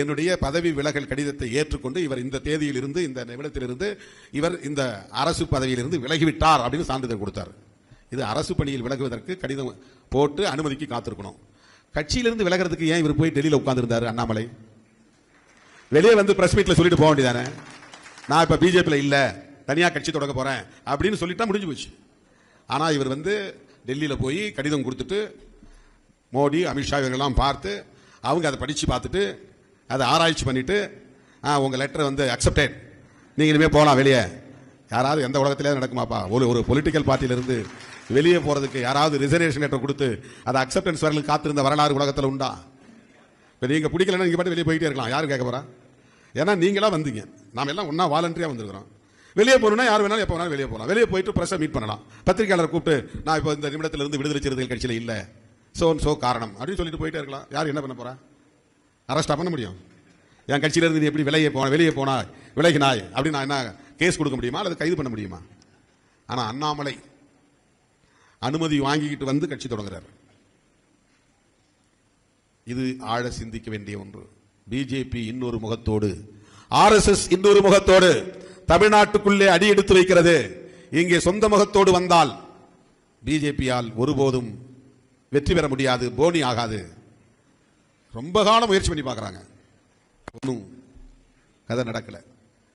என்னுடைய பதவி விலகல் கடிதத்தை ஏற்றுக்கொண்டு இவர் இந்த தேதியிலிருந்து இந்த நிமிடத்திலிருந்து இவர் இந்த அரசு பதவியிலிருந்து விலகிவிட்டார் அப்படின்னு சான்றிதழ் கொடுத்தார். இது அரசு பணியில் விலகுவதற்கு கடிதம் போட்டு அனுமதிக்கு காத்திருக்கணும். கட்சியிலிருந்து விலகிறதுக்கு ஏன் இவர் போய் டெல்லியில் உட்கார்ந்துருந்தாரு? அண்ணாமலை வெளியே வந்து பிரஸ் மீட்ல சொல்லிட்டு போக வேண்டியதானே, நான் இப்ப பிஜேபியில் இல்ல தனியா கட்சி தொடங்க போறேன் அப்படின்னு சொல்லிட்டா முடிஞ்சு போச்சு. ஆனா இவர் வந்து டெல்லியில போய் கடிதம் கொடுத்துட்டு மோடி அமித்ஷா இவங்கெல்லாம் பார்த்து அவங்க அதை படிச்சு பார்த்துட்டு அதை ஆராய்ச்சி பண்ணிட்டு உங்க லெட்டர் வந்து அக்செப்டட், நீங்க இனிமே போகலாம் வெளியே. யாராவது எந்த உலகத்திலே நடக்குமாப்பா? ஒரு பொலிட்டிக்கல் பார்ட்டியிலிருந்து வெளியே போறதுக்கு யாராவது ரிசர்வேஷன் லெட்டர் கொடுத்து அதை அக்செப்டன்ஸ் வரலுக்கு காத்திருந்த வரலாறு உலகத்தில் உண்டா? இப்போ நீங்க பிடிக்கலன்னா நீங்க பாட்டு வெளியே போயிட்டே இருக்கலாம், யாரும் கேட்க போறா? ஏன்னா நீங்களா வந்தீங்க, நாம எல்லாம் ஒன்னா வாலண்டரியா வந்திருக்கிறோம். வெளியே போகணும்னா யார் வேணாலும் எப்போ வேணாலும் வெளியே போகலாம். வெளியே போயிட்டு பிரஸை மீட் பண்ணலாம், பத்திரிகையாளர் கூப்பிட்டு நான் இப்போ இந்த நிமிடத்திலிருந்து விடுதலை சிறுத்தைகள் கட்சியில் இல்லை சோ காரணம் அப்படின்னு சொல்லிட்டு போயிட்டே இருக்கலாம். யார் என்ன பண்ண போறா? அரெஸ்டா பண்ண முடியும்? என் கட்சியிலிருந்து நீ எப்படி வெளியே போனாய் விலகினாய் அப்படின்னு நான் என்ன கேஸ் கொடுக்க முடியுமா அல்லது கைது பண்ண முடியுமா? ஆனா அண்ணாமலை அனுமதி வாங்கிக்கிட்டு வந்து கட்சி தொடங்குறார். இது ஆழ சிந்திக்க வேண்டிய ஒன்று. பிஜேபி இன்னொரு முகத்தோடு, RSS இன்னொரு முகத்தோடு தமிழ்நாட்டுக்குள்ளே அடி எடுத்து வைக்கிறது. இங்கே சொந்த முகத்தோடு வந்தால் பிஜேபியால் ஒருபோதும் வெற்றி பெற முடியாது, போனி ஆகாது. ரொம்ப காலம் முயற்சி பண்ணி பார்க்கறாங்க, ஒன்றும் கதை நடக்கல.